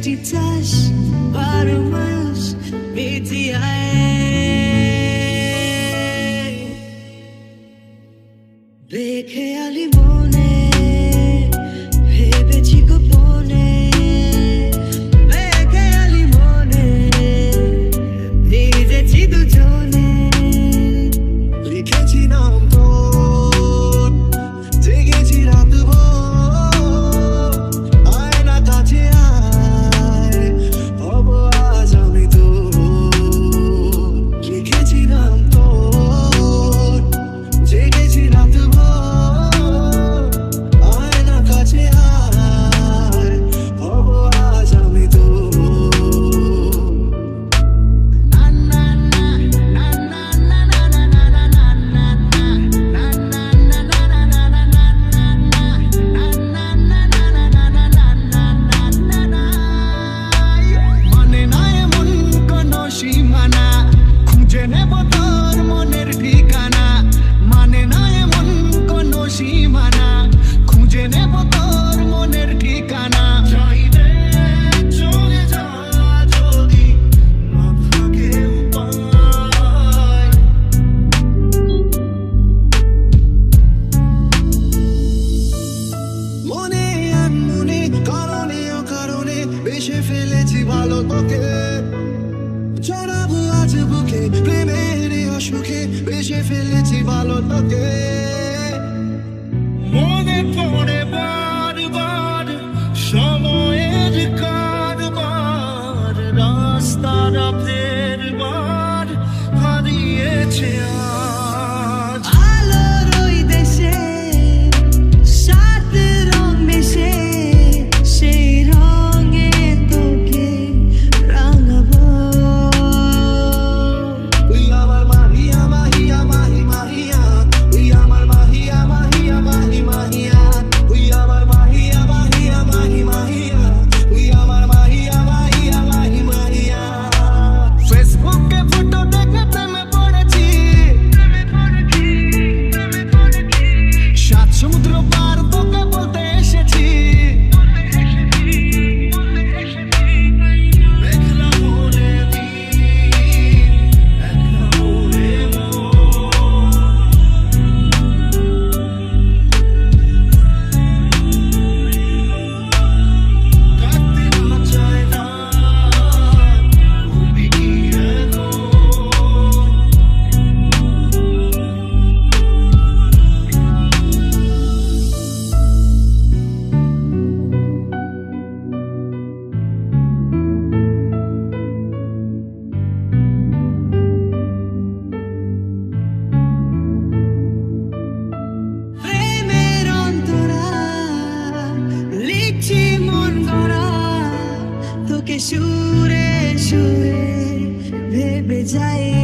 বৃষ্টি চাষ 12 মাস বিটিআই বেখেয়ালি মনে ভেবেছি গোপনে বেখেয়ালি মনে ভিজেছি দুজনে লিখেছি নাম তোর জেগেছি রাত ভোর আয় না কাছে আয় হব আজ আমি তোর লিখেছি নাম তোর জেগেছি রাত ভোর আয় না কাছে আয় হব আজ আমি তোর মানে না এমন কোনো সীমানা খুঁজে নেব তোর মনের ঠিকানা মানে না এমন কোনো সীমানা খুঁজে নেব তোর মনের ঠিকানা চাইলে চলে যা যদি না থাকে উপায় মনে আনমনে কারণে অকারণে বেশে ফেলেছি ভালো তোকে ছড়াবো আজ বুকে প্রেমের এই অসুখে বেশে ফেলেছি ভালো তোকে মনে পড়ে বারবার সময়ের কারবার রাস্তাটা ফেরবার হারিয়েছে আজ আলোর ওই দেশে সাত রং মেশে সেই রঙে তোকে রাঙাবো তুই আমার মাহিয়া মাহিয়া মাহি মাহিয়া তুই আমার মাহিয়া মাহিয়া মাহি মাহিয়া তুই আমার মাহিয়া মাহিয়া মাহি মাহিয়া তুই আমার মাহিয়া মাহিয়া মাহি মাহিয়া ফেসবুকে ফটো দেখে প্রেমে পড়েছি সাত সমুদ্র পার তোকে বলতে এসেছি মেঘলা মনে দিন একলা মনে কাটতে না চায় না ভুলি কি এখন প্রেমের অন্তরা লিখছি মন গড়া তোকে সুরে সুরে ভেবে যাই